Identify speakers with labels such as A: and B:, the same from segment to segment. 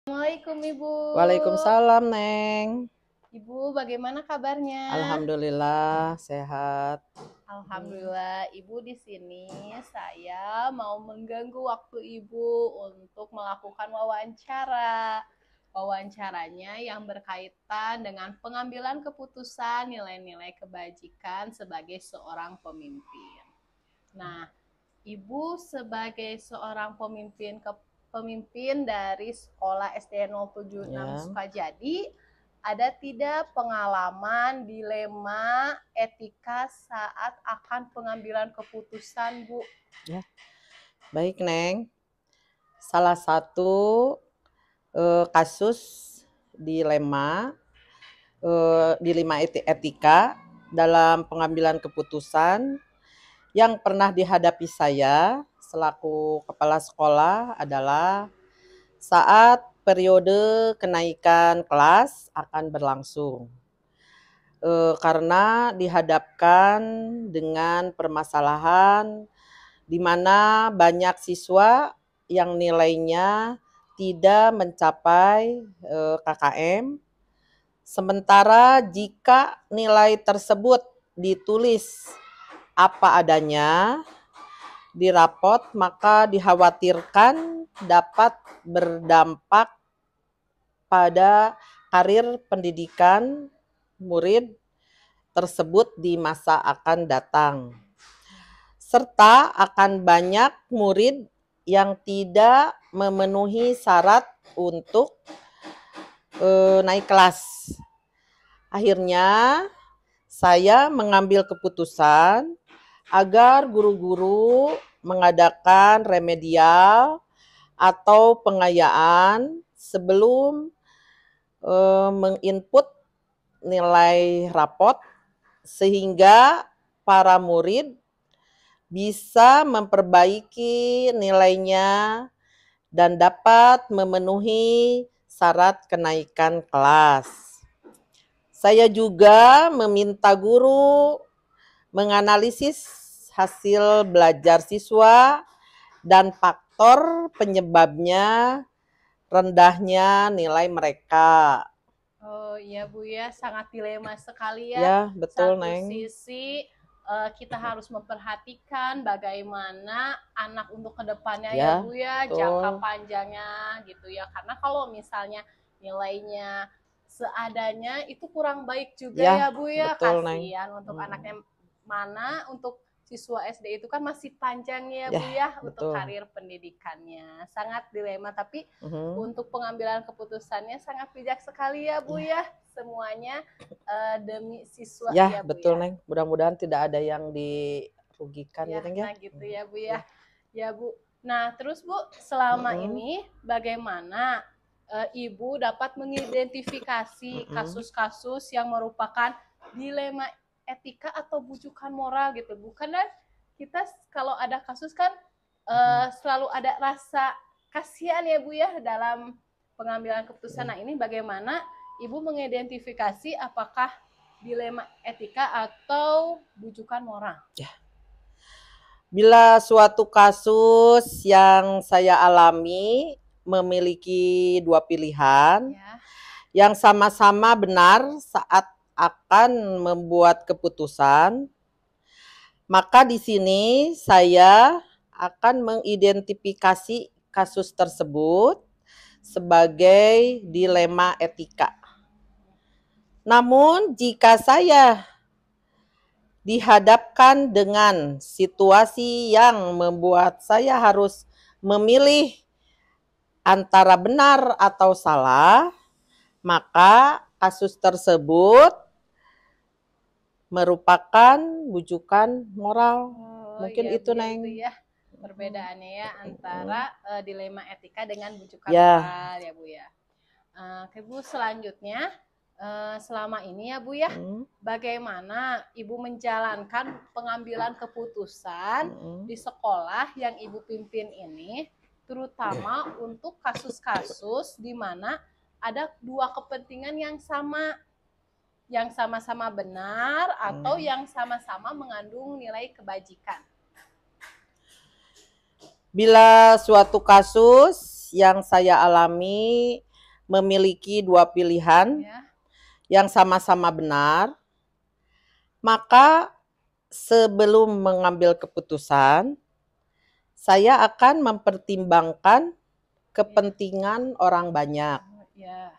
A: Assalamualaikum Ibu.
B: Waalaikumsalam, Neng.
A: Ibu, bagaimana kabarnya?
B: Alhamdulillah sehat.
A: Alhamdulillah, Ibu di sini saya mau mengganggu waktu Ibu untuk melakukan wawancara. Wawancaranya yang berkaitan dengan pengambilan keputusan nilai-nilai kebajikan sebagai seorang pemimpin. Nah, Ibu sebagai seorang pemimpin dari sekolah SD 076
B: Ya.
A: Sukajadi, ada tidak pengalaman dilema etika saat akan pengambilan keputusan, Bu?
B: Ya. Baik, Neng. Salah satu kasus dilema etika dalam pengambilan keputusan yang pernah dihadapi saya selaku kepala sekolah adalah saat periode kenaikan kelas akan berlangsung. Karena dihadapkan dengan permasalahan di mana banyak siswa yang nilainya tidak mencapai KKM. Sementara jika nilai tersebut ditulis apa adanya di rapot, maka dikhawatirkan dapat berdampak pada karir pendidikan murid tersebut di masa akan datang. Serta akan banyak murid yang tidak memenuhi syarat untuk naik kelas. Akhirnya saya mengambil keputusan agar guru-guru mengadakan remedial atau pengayaan sebelum menginput nilai rapot sehingga para murid bisa memperbaiki nilainya dan dapat memenuhi syarat kenaikan kelas. Saya juga meminta guru menganalisis hasil belajar siswa dan faktor penyebabnya rendahnya nilai mereka.
A: Oh iya Bu ya, sangat dilema sekali ya.
B: Ya, betul,
A: Satu
B: Neng.
A: sisi kita harus memperhatikan bagaimana anak untuk kedepannya ya,
B: Ya,
A: Bu ya,
B: betul.
A: jangka panjangnya gitu ya. Karena kalau misalnya nilainya seadanya itu kurang baik juga ya, Bu ya.
B: betul, Neng.
A: Kasihan untuk anaknya, mana untuk siswa SD itu kan masih panjang ya,
B: Ya,
A: Bu ya, untuk
B: betul.
A: karir pendidikannya. Sangat dilema, tapi untuk pengambilan keputusannya sangat bijak sekali ya, Bu ya. Semuanya demi siswa
B: Ya,
A: ya, Bu
B: betul,
A: ya.
B: Neng. Mudah-mudahan tidak ada yang dirugikan
A: Ya,
B: ya, Neng ya.
A: nah gitu ya, Bu ya. Ya, Bu. Nah, terus Bu, selama ini bagaimana Ibu dapat mengidentifikasi kasus-kasus yang merupakan dilema etika atau bujukan moral gitu? Bukan kan kita kalau ada kasus kan selalu ada rasa kasihan ya, Bu ya, dalam pengambilan keputusan. Nah, ini bagaimana Ibu mengidentifikasi apakah dilema etika atau bujukan moral?
B: Ya. Bila suatu kasus yang saya alami memiliki dua pilihan yang sama-sama benar saat akan membuat keputusan, maka di sini saya akan mengidentifikasi kasus tersebut sebagai dilema etika. Namun jika saya dihadapkan dengan situasi yang membuat saya harus memilih antara benar atau salah, maka kasus tersebut merupakan bujukan moral. Mungkin
A: ya,
B: itu,
A: Bu,
B: Neng.
A: itu ya perbedaannya ya antara dilema etika dengan bujukan moral ya, Bu ya. Oke, Bu, selanjutnya selama ini ya, Bu ya, bagaimana Ibu menjalankan pengambilan keputusan di sekolah yang Ibu pimpin ini, terutama untuk kasus-kasus di mana ada dua kepentingan yang sama benar atau yang sama-sama mengandung nilai kebajikan?
B: Bila suatu kasus yang saya alami memiliki dua pilihan
A: Ya.
B: yang sama-sama benar, maka sebelum mengambil keputusan, saya akan mempertimbangkan kepentingan orang banyak,
A: Ya.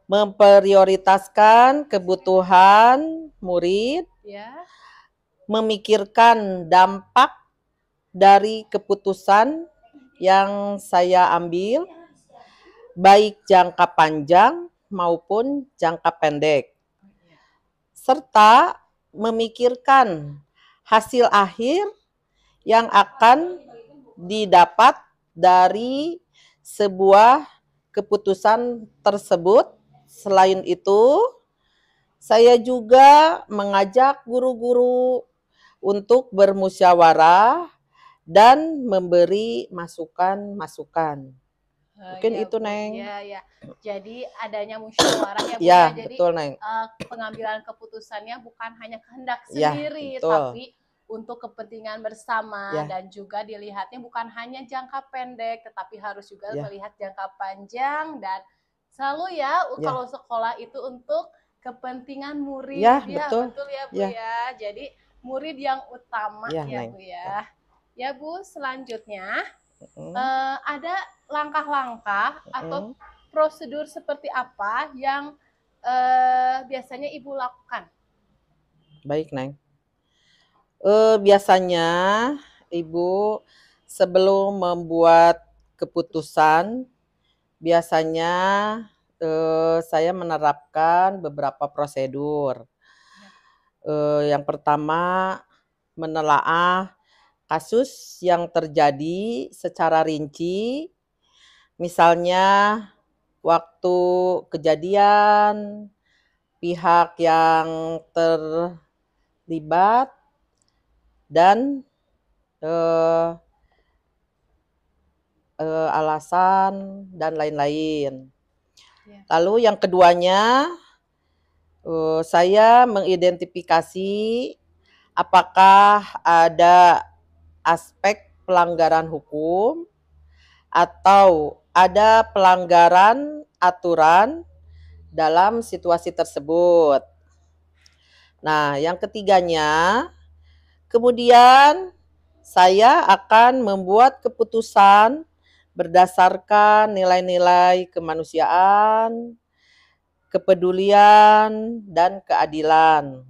B: memprioritaskan kebutuhan murid,
A: Ya.
B: memikirkan dampak dari keputusan yang saya ambil, baik jangka panjang maupun jangka pendek, serta memikirkan hasil akhir yang akan didapat dari sebuah keputusan tersebut. Selain itu, saya juga mengajak guru-guru untuk bermusyawarah dan memberi masukan-masukan. Mungkin
A: Ya,
B: itu,
A: Bu.
B: Neng.
A: Ya, ya. Jadi adanya musyawarah ya, Bu
B: Ya,
A: ya. Jadi
B: betul, Neng.
A: pengambilan keputusannya bukan hanya kehendak
B: Ya,
A: sendiri,
B: betul.
A: tapi untuk kepentingan bersama,
B: Ya.
A: dan juga dilihatnya bukan hanya jangka pendek, tetapi harus juga
B: Ya.
A: melihat jangka panjang, dan selalu ya,
B: Ya.
A: kalau sekolah itu untuk kepentingan murid.
B: Ya,
A: Ya,
B: betul.
A: betul ya, Bu
B: Ya.
A: ya. Jadi murid yang utama
B: Ya,
A: ya,
B: Neng.
A: Bu ya. Ya, Bu, selanjutnya
B: Mm.
A: ada langkah-langkah atau
B: Mm.
A: prosedur seperti apa yang biasanya Ibu lakukan?
B: Baik, Neng. Biasanya Ibu sebelum membuat keputusan, biasanya saya menerapkan beberapa prosedur. Yang pertama, menelaah kasus yang terjadi secara rinci, misalnya waktu kejadian, pihak yang terlibat, dan alasan dan lain-lain.
A: Ya.
B: Lalu yang keduanya, saya mengidentifikasi apakah ada aspek pelanggaran hukum atau ada pelanggaran aturan dalam situasi tersebut. Nah, yang ketiganya, kemudian saya akan membuat keputusan berdasarkan nilai-nilai kemanusiaan, kepedulian, dan keadilan.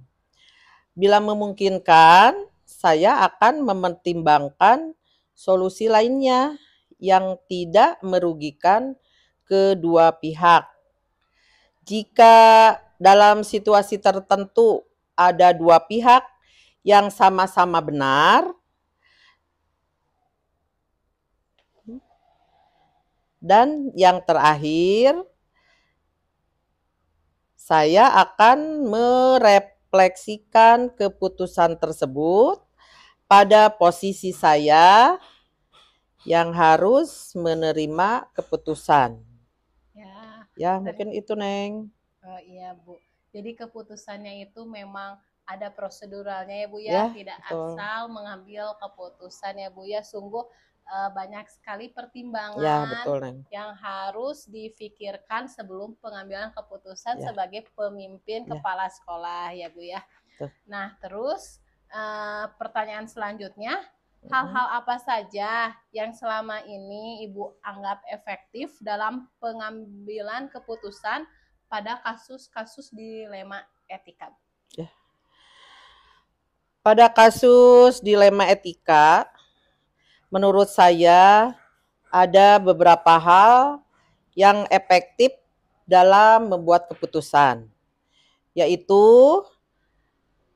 B: Bila memungkinkan, saya akan mempertimbangkan solusi lainnya yang tidak merugikan kedua pihak. Jika dalam situasi tertentu ada dua pihak yang sama-sama benar, dan yang terakhir, saya akan merefleksikan keputusan tersebut pada posisi saya yang harus menerima keputusan. Ya, mungkin itu, Neng.
A: Oh iya, Bu. Jadi keputusannya itu memang ada proseduralnya ya, Bu ya.
B: Ya,
A: Tidak
B: betul.
A: asal mengambil keputusan ya, Bu ya. Sungguh banyak sekali
B: Ya,
A: pertimbangan
B: betul, Neng.
A: yang harus difikirkan sebelum pengambilan keputusan
B: Ya.
A: sebagai pemimpin
B: Ya.
A: kepala sekolah ya, Bu ya.
B: Tuh.
A: Nah, terus pertanyaan selanjutnya, hal-hal apa saja yang selama ini Ibu anggap efektif dalam pengambilan keputusan pada kasus-kasus dilema etika?
B: Ya. Pada kasus dilema etika, menurut saya ada beberapa hal yang efektif dalam membuat keputusan, yaitu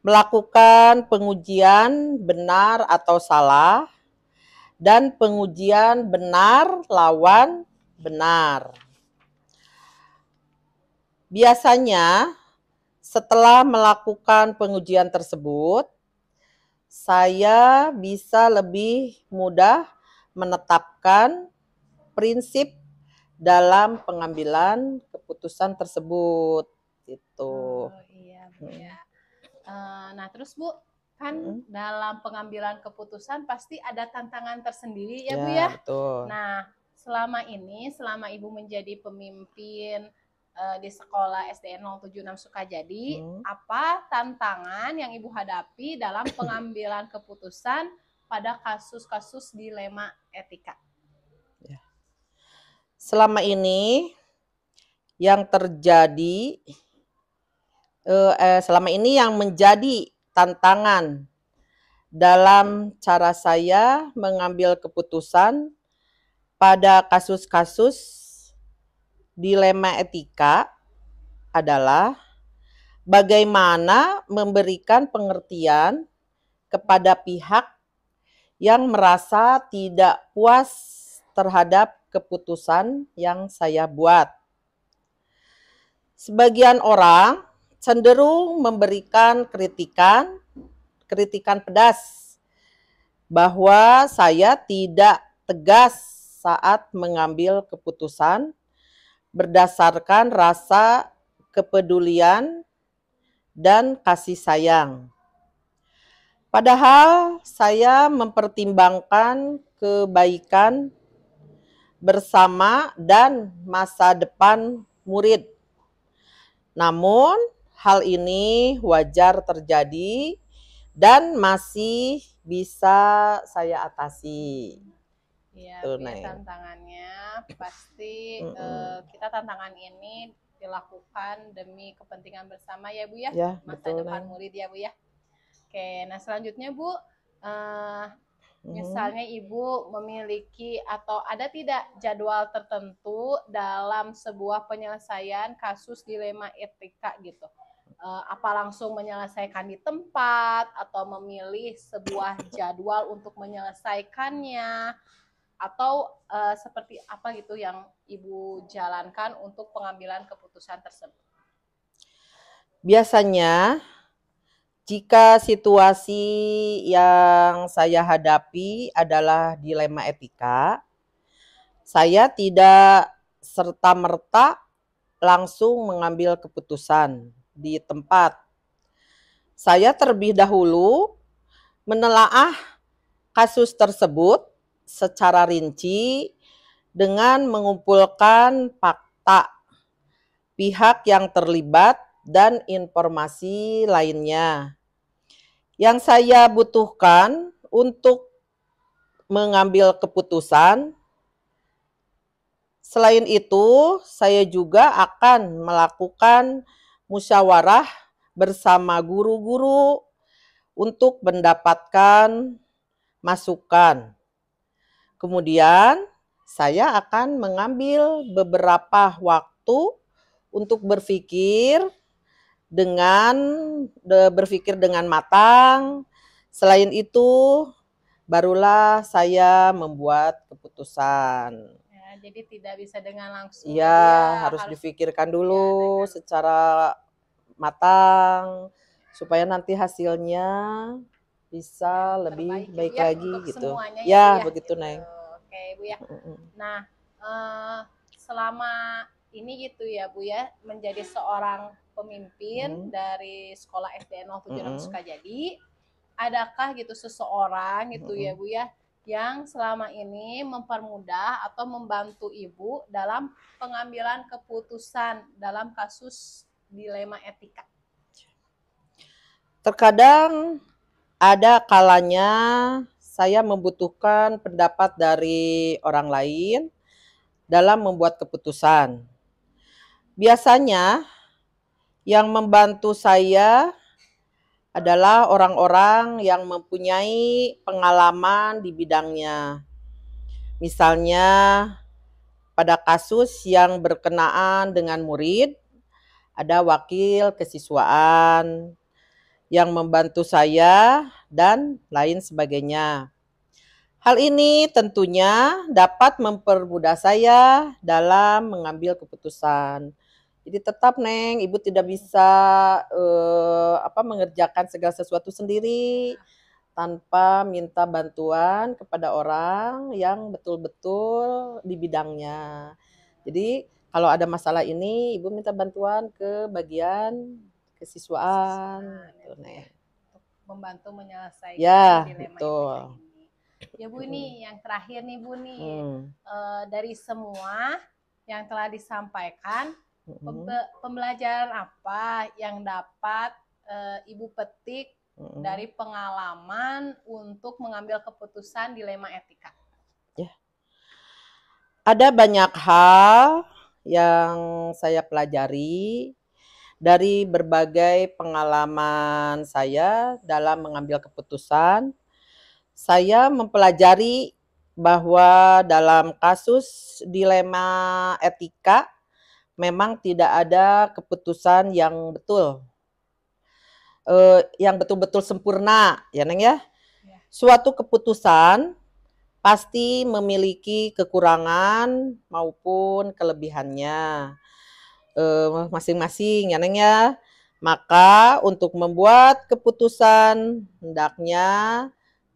B: melakukan pengujian benar atau salah dan pengujian benar lawan benar. Biasanya setelah melakukan pengujian tersebut, saya bisa lebih mudah menetapkan prinsip dalam pengambilan keputusan tersebut. Gitu.
A: Oh iya, Bu ya. Nah, terus Bu, kan dalam pengambilan keputusan pasti ada tantangan tersendiri ya, Bu ya.
B: Betul.
A: Nah, selama Ibu menjadi pemimpin di sekolah SDN 076 Sukajadi, apa tantangan yang Ibu hadapi dalam pengambilan keputusan pada kasus-kasus dilema etika?
B: Selama ini yang terjadi, selama ini yang menjadi tantangan dalam cara saya mengambil keputusan pada kasus-kasus dilema etika adalah bagaimana memberikan pengertian kepada pihak yang merasa tidak puas terhadap keputusan yang saya buat. Sebagian orang cenderung memberikan kritikan pedas bahwa saya tidak tegas saat mengambil keputusan berdasarkan rasa kepedulian dan kasih sayang. Padahal saya mempertimbangkan kebaikan bersama dan masa depan murid. Namun hal ini wajar terjadi dan masih bisa saya atasi.
A: Ya, tantangannya pasti kita tantangan ini dilakukan demi kepentingan bersama ya Bu ya, masa depan murid ya Bu ya. Oke, nah selanjutnya Bu, misalnya Ibu memiliki atau ada tidak jadwal tertentu dalam sebuah penyelesaian kasus dilema etika gitu? Apa langsung menyelesaikan di tempat atau memilih sebuah jadwal untuk menyelesaikannya, atau seperti apa gitu yang Ibu jalankan untuk pengambilan keputusan tersebut?
B: Biasanya jika situasi yang saya hadapi adalah dilema etika, saya tidak serta-merta langsung mengambil keputusan di tempat. Saya terlebih dahulu menelaah kasus tersebut secara rinci dengan mengumpulkan fakta, pihak yang terlibat, dan informasi lainnya yang saya butuhkan untuk mengambil keputusan. Selain itu, saya juga akan melakukan musyawarah bersama guru-guru untuk mendapatkan masukan. Kemudian, saya akan mengambil beberapa waktu untuk berpikir dengan matang. Selain itu, barulah saya membuat keputusan.
A: Ya, jadi tidak bisa dengan langsung.
B: Ya, harus dipikirkan dulu secara matang supaya nanti hasilnya bisa lebih baik lagi gitu. Ya, begitu Neng.
A: Oke Bu ya. Nah, selama ini gitu ya Bu ya, menjadi seorang pemimpin dari sekolah SDN 076 Sukajadi, adakah gitu seseorang gitu ya Bu ya yang selama ini mempermudah atau membantu Ibu dalam pengambilan keputusan dalam kasus dilema etika?
B: Terkadang ada kalanya saya membutuhkan pendapat dari orang lain dalam membuat keputusan. Biasanya yang membantu saya adalah orang-orang yang mempunyai pengalaman di bidangnya. Misalnya pada kasus yang berkenaan dengan murid, ada wakil kesiswaan yang membantu saya dan lain sebagainya. Hal ini tentunya dapat mempermudah saya dalam mengambil keputusan. Jadi tetap Neng, Ibu tidak bisa mengerjakan segala sesuatu sendiri tanpa minta bantuan kepada orang yang betul-betul di bidangnya. Jadi kalau ada masalah ini, Ibu minta bantuan ke bagian kesiswaan.
A: Untuk membantu menyelesaikan
B: ya,
A: dilema
B: betul.
A: ini. Ya Bu, nih yang terakhir nih Bu nih,
B: Hmm.
A: dari semua yang telah disampaikan,
B: Mm-mm.
A: pembelajaran apa yang dapat Ibu petik
B: Mm-mm.
A: dari pengalaman untuk mengambil keputusan dilema etika?
B: Ya, ada banyak hal yang saya pelajari dari berbagai pengalaman saya dalam mengambil keputusan. Saya mempelajari bahwa dalam kasus dilema etika memang tidak ada keputusan yang betul-betul sempurna, ya Neng ya.
A: Ya.
B: Suatu keputusan pasti memiliki kekurangan maupun kelebihannya masing-masing, ya Neng ya. Maka untuk membuat keputusan hendaknya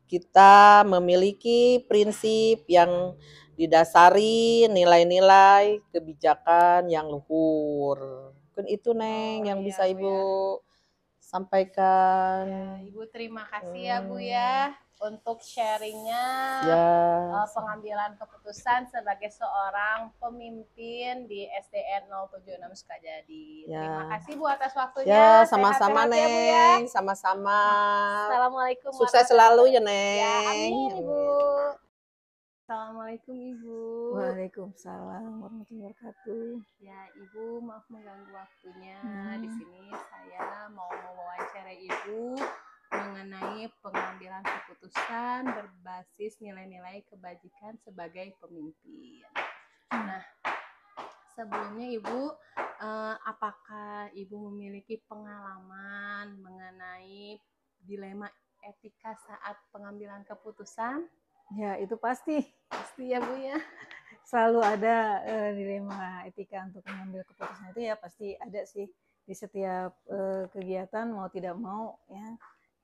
B: kita memiliki prinsip yang didasari nilai-nilai kebijakan yang luhur. Mungkin itu Neng yang bisa
A: iya, Bu,
B: Ibu
A: ya.
B: sampaikan.
A: Ya, Ibu terima kasih ya Bu ya untuk sharingnya
B: Ya,
A: pengambilan keputusan sebagai seorang pemimpin di SDN 076 Sukajadi.
B: ya.
A: Terima kasih Bu atas
B: Ya,
A: waktunya.
B: sama-sama
A: Sehat-sehat ya Bu ya.
B: Neng, sama-sama.
A: Assalamualaikum
B: Sukses selalu ya
A: warahmatullahi wabarakatuh. Ya,
B: Neng.
A: amin Ibu. Assalamualaikum Ibu.
C: Waalaikumsalam warahmatullahi wabarakatuh.
A: Ya, Ibu maaf mengganggu waktunya.
C: Hmm.
A: Di sini saya mau mewawancara Ibu mengenai pengambilan keputusan berbasis nilai-nilai kebajikan sebagai pemimpin. Nah, sebelumnya Ibu, apakah Ibu memiliki pengalaman mengenai dilema etika saat pengambilan keputusan?
C: Ya, itu pasti
A: Pasti ya Bu ya.
C: selalu ada dilema etika untuk mengambil keputusan itu, ya pasti ada sih di setiap kegiatan mau tidak mau ya.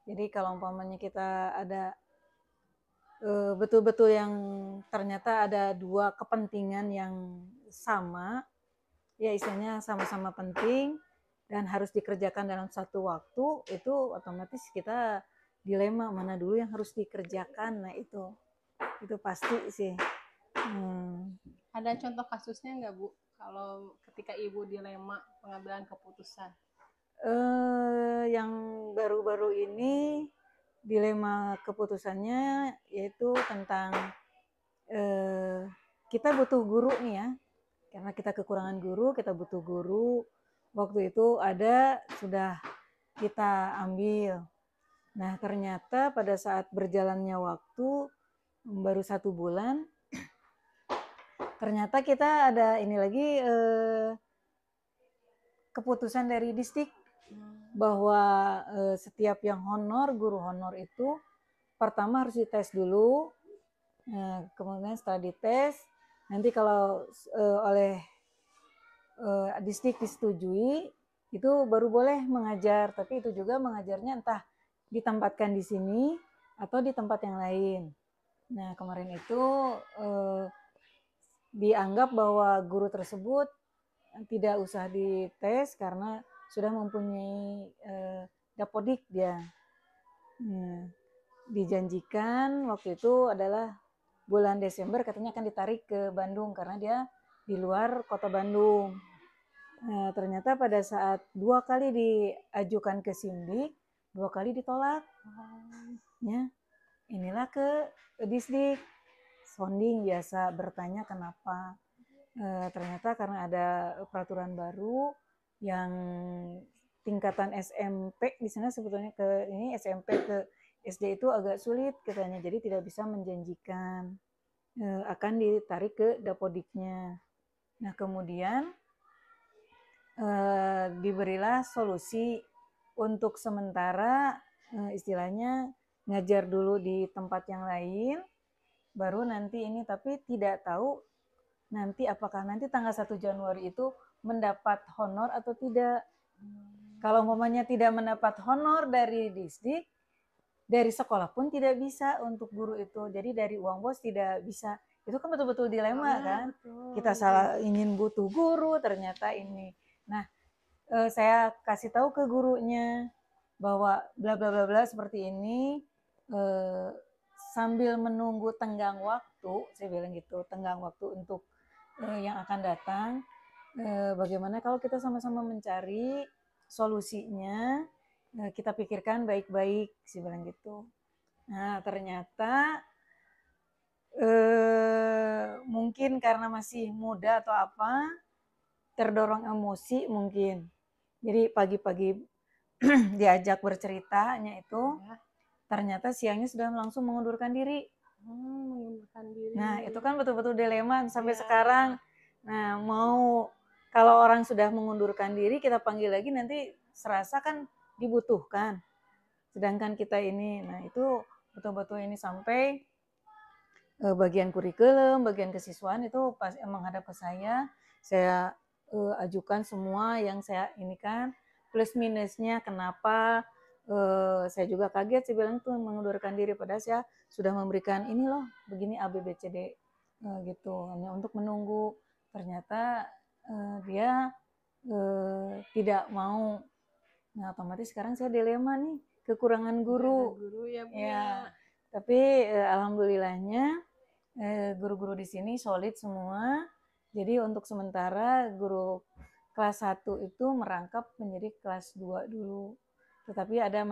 C: Jadi kalau umpamanya kita ada betul-betul yang ternyata ada dua kepentingan yang sama, ya istilahnya sama-sama penting dan harus dikerjakan dalam satu waktu, itu otomatis kita dilema mana dulu yang harus dikerjakan. Nah itu pasti sih.
A: Ada contoh kasusnya nggak Bu, kalau ketika Ibu dilema pengambilan keputusan?
C: Yang baru-baru ini dilema keputusannya yaitu tentang kita butuh guru nih ya, karena kita kekurangan guru, kita butuh guru. Waktu itu ada, sudah kita ambil. Nah ternyata pada saat berjalannya waktu baru 1 bulan, ternyata kita ada ini lagi keputusan dari distrik bahwa setiap yang honor, guru honor itu pertama harus dites dulu. Kemudian setelah dites, nanti kalau oleh distrik disetujui, itu baru boleh mengajar. Tapi itu juga mengajarnya entah ditempatkan di sini atau di tempat yang lain. Nah kemarin itu dianggap bahwa guru tersebut tidak usah dites karena sudah mempunyai dapodik dia. Dijanjikan waktu itu adalah bulan Desember katanya akan ditarik ke Bandung karena dia di luar kota Bandung. Ternyata pada saat 2 kali diajukan ke Simdik, 2 kali ditolak. Ya, inilah ke Disdik, sounding biasa bertanya kenapa. Ternyata karena ada peraturan baru yang tingkatan SMP di sana sebetulnya ke ini SMP ke SD itu agak sulit katanya, jadi tidak bisa menjanjikan akan ditarik ke dapodiknya. Nah kemudian diberilah solusi untuk sementara istilahnya ngajar dulu di tempat yang lain, baru nanti ini, tapi tidak tahu nanti apakah nanti tanggal 1 Januari itu mendapat honor atau tidak. Kalau umpamanya tidak mendapat honor dari distrik, dari sekolah pun tidak bisa untuk guru itu. Jadi dari uang bos tidak bisa. Itu kan betul-betul dilema kan. Betul. Kita salah ingin butuh guru, ternyata ini. Nah, saya kasih tahu ke gurunya bahwa bla bla bla bla seperti ini. sambil menunggu tenggang waktu, saya bilang gitu, tenggang waktu untuk yang akan datang, bagaimana kalau kita sama-sama mencari solusinya, kita pikirkan baik-baik, saya bilang gitu. Nah, ternyata mungkin karena masih muda atau apa, terdorong emosi mungkin. Jadi pagi-pagi diajak berceritanya itu,
A: Ya.
C: ternyata siangnya sudah langsung mengundurkan diri.
A: Mengundurkan diri.
C: Nah, itu kan betul-betul dilema sampai
A: Ya.
C: sekarang. Nah, mau kalau orang sudah mengundurkan diri, kita panggil lagi nanti serasa kan dibutuhkan. Sedangkan kita ini, nah itu betul-betul ini sampai bagian kurikulum, bagian kesiswaan itu pas menghadap ke saya ajukan semua yang saya ini kan plus minusnya kenapa saya juga kaget saya bilang tuh mengundurkan diri padahal saya sudah memberikan ini loh begini A B B C D gitu hanya untuk menunggu ternyata dia tidak mau. Nah otomatis sekarang saya dilema nih kekurangan guru.
A: Guru ya Bu.
C: Ya. Tapi alhamdulillahnya guru-guru di sini solid semua. Jadi untuk sementara guru kelas 1 itu merangkap menjadi kelas 2 dulu. Tetapi ada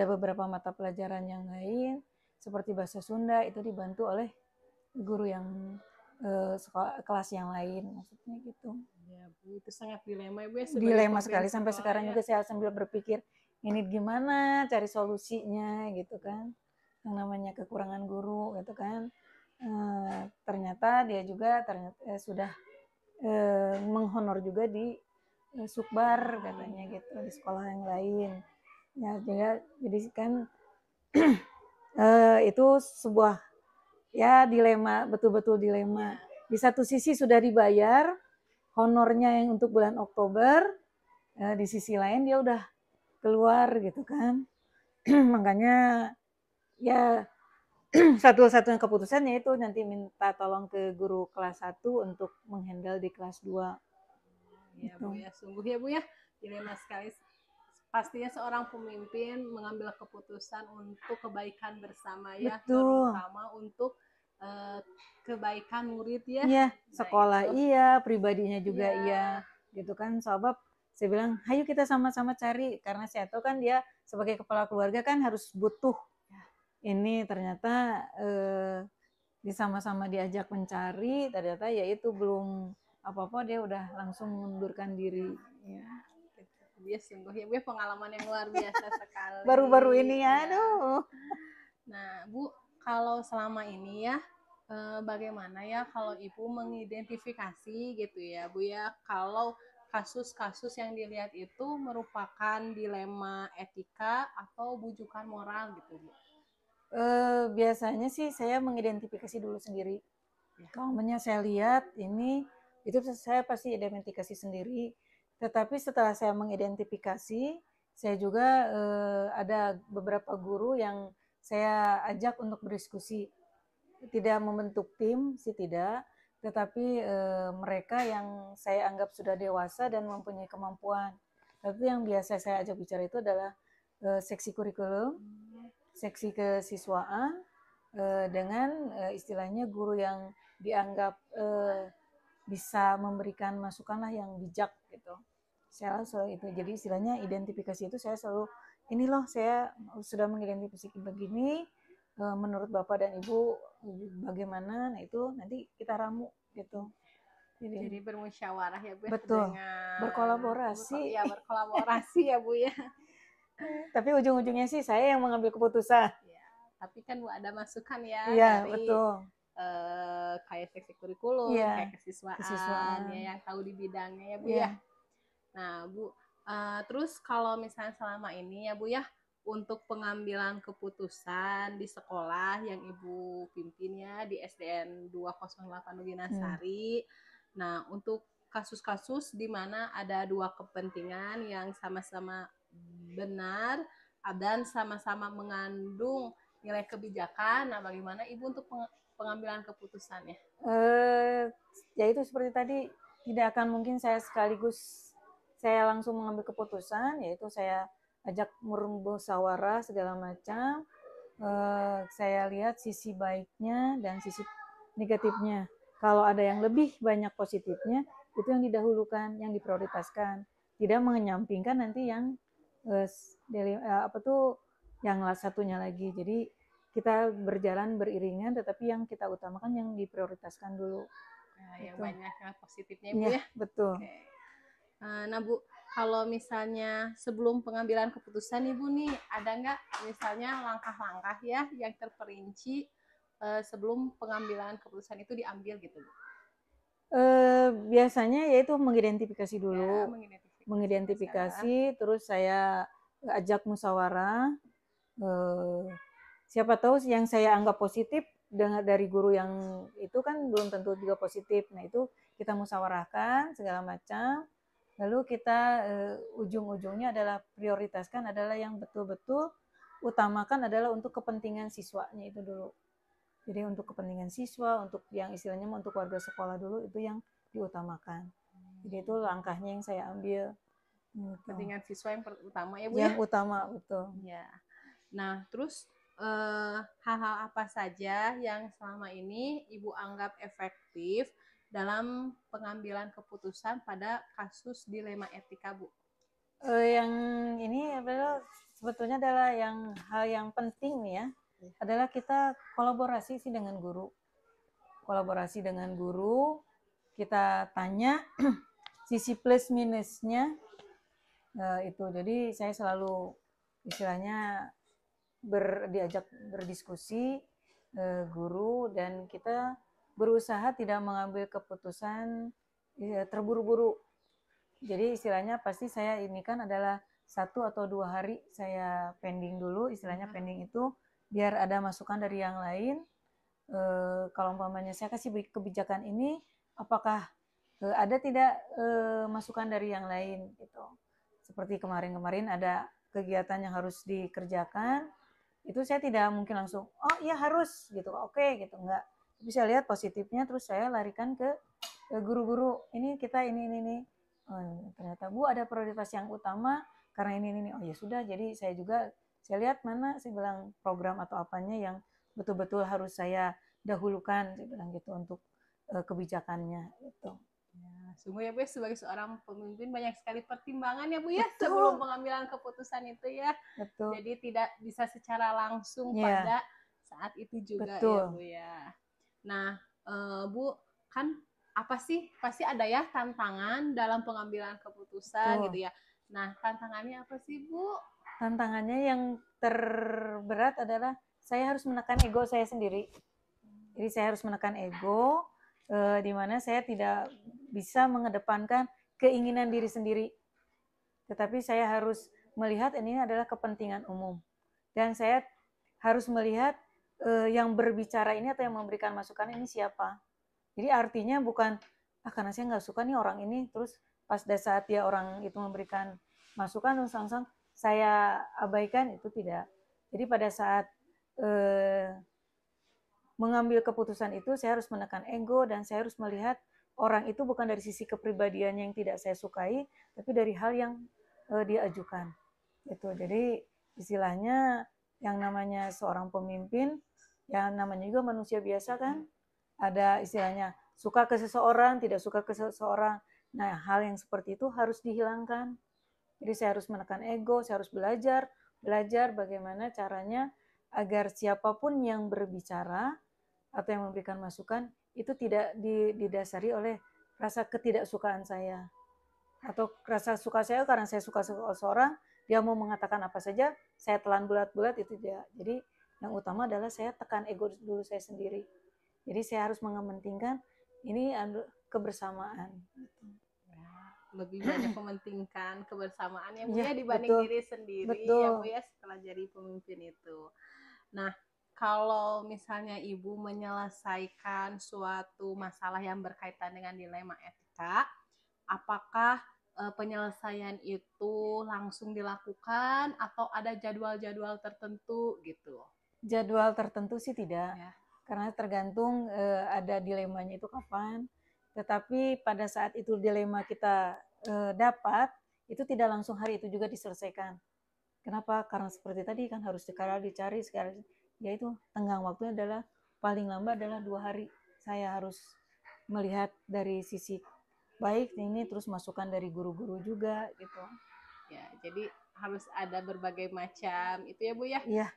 C: beberapa mata pelajaran yang lain seperti bahasa Sunda itu dibantu oleh guru yang kelas yang lain maksudnya gitu.
A: Ya Bu, itu sangat dilema Bu ya.
C: Dilema sekali sampai sekarang juga saya sambil berpikir ini gimana cari solusinya gitu kan. Yang namanya kekurangan guru gitu kan. Ternyata dia juga sudah menghonor juga di sukbar katanya gitu di sekolah yang lain ya jadi kan itu sebuah ya dilema betul-betul dilema di satu sisi sudah dibayar honornya yang untuk bulan Oktober di sisi lain dia udah keluar gitu kan makanya ya satu-satunya keputusannya itu nanti minta tolong ke guru kelas 1 untuk menghandle di kelas 2.
A: Ya Bu ya, sungguh ya Bu ya, dilema sekali. Pastinya seorang pemimpin mengambil keputusan untuk kebaikan bersama ya,
C: Betul.
A: terutama untuk kebaikan murid ya.
C: Iya, sekolah
A: itu.
C: iya, pribadinya juga iya. Gitu kan, sebab saya bilang, ayo kita sama-sama cari. Karena saya tahu kan dia sebagai kepala keluarga kan harus butuh. Ini ternyata sama-sama diajak mencari, ternyata ya itu belum apa-apa dia udah langsung mengundurkan diri. Ya.
A: Dia sungguh ya Bu, pengalaman yang luar biasa sekali.
C: Baru-baru ini ya, aduh.
A: Nah Bu, kalau selama ini ya, bagaimana ya kalau Ibu mengidentifikasi gitu ya Bu ya, kalau kasus-kasus yang dilihat itu merupakan dilema etika atau bujukan moral gitu Bu?
C: Biasanya sih saya mengidentifikasi dulu sendiri. Kalau saya lihat ini, itu saya pasti identifikasi sendiri. Tetapi setelah saya mengidentifikasi, saya juga ada beberapa guru yang saya ajak untuk berdiskusi. Tidak membentuk tim sih tidak, tetapi mereka yang saya anggap sudah dewasa dan mempunyai kemampuan. Tapi yang biasa saya ajak bicara itu adalah seksi kurikulum, seksi kesiswaan, dengan istilahnya guru yang dianggap bisa memberikan masukan lah yang bijak gitu. Saya selalu itu. Jadi istilahnya identifikasi itu saya selalu ini loh saya sudah mengidentifikasi begini menurut Bapak dan Ibu bagaimana. Nah itu nanti kita ramu gitu.
A: Jadi bermusyawarah ya Bu.
C: Betul.
A: Dengan
C: berkolaborasi.
A: Ya berkolaborasi ya Bu ya.
C: Tapi ujung-ujungnya sih saya yang mengambil keputusan.
A: Ya, tapi kan Bu ada masukan ya
C: dari
A: betul. Kayak seksi kurikulum,
C: ya,
A: kayak kesiswaan ya yang tahu di bidangnya ya Bu ya. Nah Bu, terus kalau misalnya selama ini ya Bu ya, untuk pengambilan keputusan di sekolah yang Ibu pimpin ya di SDN 208 Nuginasari. Nah, untuk kasus-kasus di mana ada dua kepentingan yang sama-sama benar dan sama-sama mengandung nilai kebijakan. Nah, bagaimana Ibu untuk pengambilan keputusannya?
C: Ya itu seperti tadi, tidak akan mungkin saya sekaligus saya langsung mengambil keputusan, yaitu saya ajak bermusyawarah segala macam. saya lihat sisi baiknya dan sisi negatifnya. Kalau ada yang lebih banyak positifnya, itu yang didahulukan, yang diprioritaskan. Tidak menyampingkan nanti yang yang satunya lagi. Jadi kita berjalan beriringan, tetapi yang kita utamakan yang diprioritaskan dulu.
A: Nah, yang banyak yang positifnya Bu
C: Iya,
A: ya.
C: betul.
A: Oke. Nah Bu, kalau misalnya sebelum pengambilan keputusan Ibu nih, ada nggak misalnya langkah-langkah ya yang terperinci sebelum pengambilan keputusan itu diambil gitu Bu?
C: Biasanya yaitu mengidentifikasi
A: Ya,
C: dulu, mengidentifikasi, terus saya ajak musyawarah. Siapa tahu yang saya anggap positif dari guru yang itu kan belum tentu juga positif. Nah itu kita musyawarahkan segala macam. Lalu kita ujung-ujungnya adalah prioritaskan adalah yang betul-betul utamakan adalah untuk kepentingan siswanya itu dulu. Jadi untuk kepentingan siswa, untuk yang istilahnya untuk warga sekolah dulu itu yang diutamakan. Jadi itu langkahnya yang saya ambil.
A: Kepentingan siswa yang utama ya Bu
C: yang
A: ya?
C: utama, betul.
A: Ya. Nah terus hal-hal apa saja yang selama ini Ibu anggap efektif dalam pengambilan keputusan pada kasus dilema etika Bu?
C: Yang ini adalah sebetulnya adalah hal yang penting nih ya, adalah kita kolaborasi sih dengan guru. Kolaborasi dengan guru, kita tanya sisi plus minusnya itu. Jadi saya selalu istilahnya diajak berdiskusi guru, dan kita berusaha tidak mengambil keputusan terburu-buru. Jadi istilahnya pasti saya ini kan adalah 1 atau 2 hari saya pending dulu, istilahnya pending itu biar ada masukan dari yang lain. Kalau umpamanya saya kasih kebijakan ini, apakah ada tidak masukan dari yang lain gitu. Seperti kemarin-kemarin ada kegiatan yang harus dikerjakan, itu saya tidak mungkin langsung oh iya harus gitu, oke gitu, enggak. Tapi saya lihat positifnya, terus saya larikan ke guru-guru, ini kita ini. Ternyata Bu ada prioritas yang utama karena ini. Oh ya sudah, jadi saya juga saya lihat mana saya bilang program atau apanya yang betul-betul harus saya dahulukan, saya bilang gitu untuk kebijakannya gitu.
A: Ya, sungguh ya Bu, sebagai seorang pemimpin banyak sekali pertimbangan ya Bu ya, sebelum pengambilan keputusan itu ya.
C: Betul.
A: Jadi tidak bisa secara langsung pada saat itu juga ya Bu ya. Nah Bu, kan apa sih, pasti ada ya tantangan dalam pengambilan keputusan gitu ya. Nah tantangannya apa sih Bu?
C: Tantangannya yang terberat adalah saya harus menekan ego saya sendiri. Jadi saya harus menekan ego, di mana saya tidak bisa mengedepankan keinginan diri sendiri. Tetapi saya harus melihat ini adalah kepentingan umum. Dan saya harus melihat yang berbicara ini atau yang memberikan masukan ini siapa. Jadi artinya bukan, karena saya nggak suka nih orang ini, terus pas saat dia orang itu memberikan masukan, terus langsung saya abaikan, itu tidak. Jadi pada saat mengambil keputusan itu, saya harus menekan ego, dan saya harus melihat orang itu bukan dari sisi kepribadiannya yang tidak saya sukai, tapi dari hal yang dia ajukan. Gitu. Jadi istilahnya yang namanya seorang pemimpin, yang namanya juga manusia biasa kan, ada istilahnya suka ke seseorang, tidak suka ke seseorang. Nah, hal yang seperti itu harus dihilangkan. Jadi saya harus menekan ego, saya harus belajar bagaimana caranya agar siapapun yang berbicara atau yang memberikan masukan itu tidak didasari oleh rasa ketidaksukaan saya. Atau rasa suka saya karena saya suka seseorang, dia mau mengatakan apa saja, saya telan bulat-bulat, itu tidak. Jadi yang utama adalah saya tekan ego dulu saya sendiri. Jadi saya harus mementingkan ini kebersamaan.
A: Lebih banyak mementingkan kebersamaan ya Bu ya, dibanding diri sendiri
C: betul.
A: ya Bu ya setelah jadi pemimpin itu. Nah kalau misalnya Ibu menyelesaikan suatu masalah yang berkaitan dengan dilema etika, apakah penyelesaian itu langsung dilakukan atau ada jadwal-jadwal tertentu gitu?
C: Jadwal tertentu sih tidak, ya. Karena tergantung ada dilemanya itu kapan. Tetapi pada saat itu dilema kita dapat, itu tidak langsung hari itu juga diselesaikan. Kenapa? Karena seperti tadi kan harus sekarang dicari, sekarang yaitu tenggang waktunya adalah paling lambat adalah 2 hari. Saya harus melihat dari sisi baik ini, terus masukan dari guru-guru juga gitu.
A: Ya, jadi harus ada berbagai macam itu ya Bu ya.
C: Iya.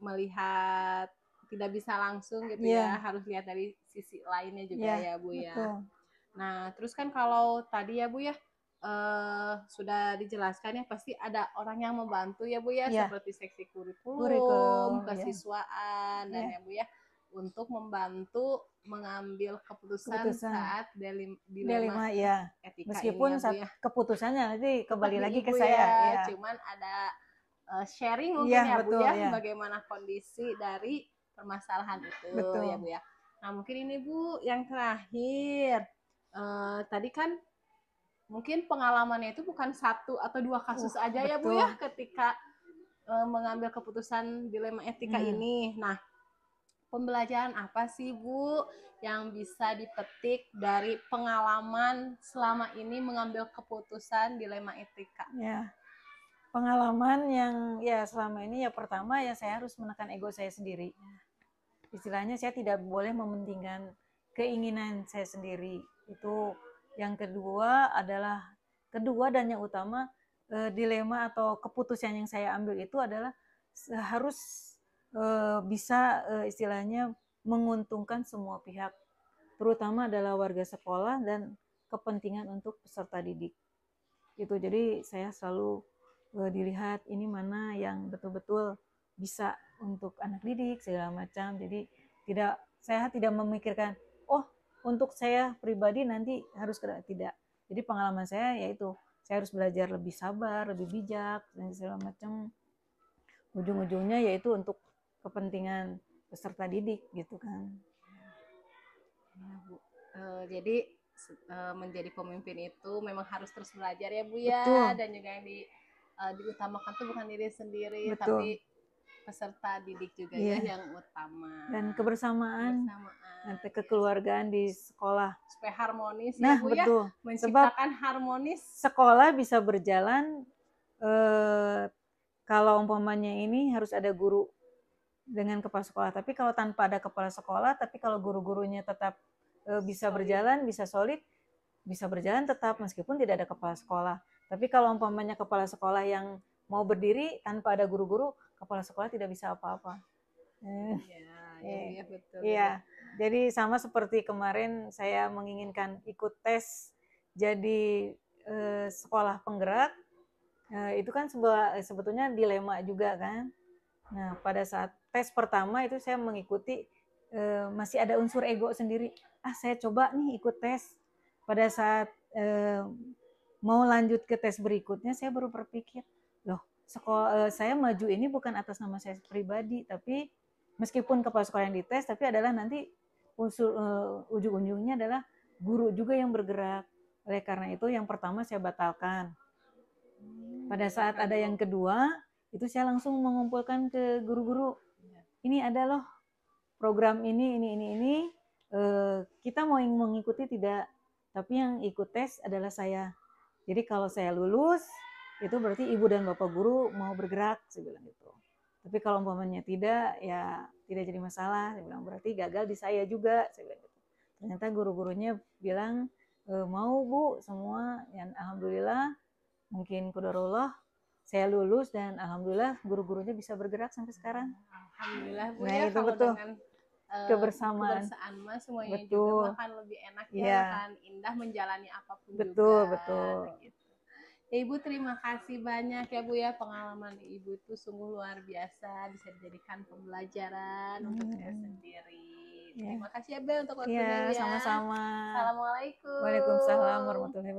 A: Melihat tidak bisa langsung gitu ya, harus lihat dari sisi lainnya juga ya Bu ya.
C: Betul.
A: Nah, terus kan kalau tadi ya Bu ya, sudah dijelaskan ya, pasti ada orang yang membantu ya Bu ya, seperti seksi kurikulum, kesiswaan, dan ya Bu ya, untuk membantu mengambil keputusan saat dilema etika
C: meskipun
A: ini ya Bu ya.
C: keputusannya nanti kembali lagi ke
A: Ibu
C: saya.
A: Ya. Cuman ada sharing mungkin ya Bu ya, bagaimana kondisi dari permasalahan itu ya Bu ya. Nah mungkin ini Bu yang terakhir, tadi kan mungkin pengalamannya itu bukan 1 atau 2 kasus aja ya Bu ya, ketika mengambil keputusan dilema etika ini. Nah, pembelajaran apa sih Bu yang bisa dipetik dari pengalaman selama ini mengambil keputusan dilema etika?
C: Ya, pengalaman yang selama ini pertama saya harus menekan ego saya sendiri. Istilahnya saya tidak boleh mementingkan keinginan saya sendiri. Itu yang kedua dan yang utama, dilema atau keputusan yang saya ambil itu adalah harus bisa istilahnya menguntungkan semua pihak, terutama adalah warga sekolah dan kepentingan untuk peserta didik. Itu jadi saya selalu dilihat ini mana yang betul-betul bisa untuk anak didik segala macam. Jadi saya tidak memikirkan untuk saya pribadi nanti harus tidak. Jadi pengalaman saya yaitu saya harus belajar lebih sabar, lebih bijak dan segala macam. Ujung-ujungnya yaitu untuk kepentingan peserta didik gitu kan.
A: Ya, Bu. Jadi menjadi pemimpin itu memang harus terus belajar ya Bu ya. Betul. Dan juga yang diutamakan tuh bukan diri sendiri. Betul. Tapi peserta didik juga ya yang utama.
C: Dan kebersamaan. Nanti kekeluargaan di sekolah
A: supaya harmonis ya Bu ya. Menciptakan harmonis.
C: Sekolah bisa berjalan kalau umpamanya ini harus ada guru dengan kepala sekolah. Tapi kalau tanpa ada kepala sekolah, tapi kalau guru-gurunya tetap bisa berjalan, bisa solid, bisa berjalan tetap meskipun tidak ada kepala sekolah. Tapi kalau umpamanya kepala sekolah yang mau berdiri tanpa ada guru-guru, kepala sekolah tidak bisa apa-apa.
A: Iya, betul.
C: Iya. Jadi sama seperti kemarin saya menginginkan ikut tes jadi sekolah penggerak, itu kan sebetulnya dilema juga kan. Nah, pada saat tes pertama itu saya mengikuti masih ada unsur ego sendiri. Saya coba nih ikut tes. Pada saat mau lanjut ke tes berikutnya, saya baru berpikir, loh, saya maju ini bukan atas nama saya pribadi, tapi meskipun kepala sekolah yang dites, tapi adalah nanti unsur ujung-ujungnya adalah guru juga yang bergerak. Oleh karena itu, yang pertama saya batalkan. Pada saat ada yang kedua, itu saya langsung mengumpulkan ke guru-guru. Ini ada loh program ini. Kita mau mengikuti tidak, tapi yang ikut tes adalah saya. Jadi kalau saya lulus, itu berarti ibu dan bapak guru mau bergerak, saya bilang gitu. Tapi kalau umpamanya tidak, ya tidak jadi masalah. Saya bilang berarti gagal di saya juga, saya bilang gitu. Ternyata guru-gurunya bilang mau Bu semua, dan alhamdulillah mungkin qadarullah saya lulus dan alhamdulillah guru-gurunya bisa bergerak sampai sekarang.
A: Alhamdulillah Bu
C: nah,
A: ya,
C: itu betul. Dengan
A: kebersaman mah semuanya juga akan lebih enak ya, akan indah menjalani apapun juga.
C: Betul.
A: Gitu. Ya, Ibu terima kasih banyak ya Bu ya, pengalaman Ibu itu sungguh luar biasa, bisa dijadikan pembelajaran untuk saya sendiri. Terima kasih ya Bu untuk waktunya ya.
C: Sama-sama.
A: Assalamualaikum.
C: Waalaikumsalam warahmatullahi wabarakatuh.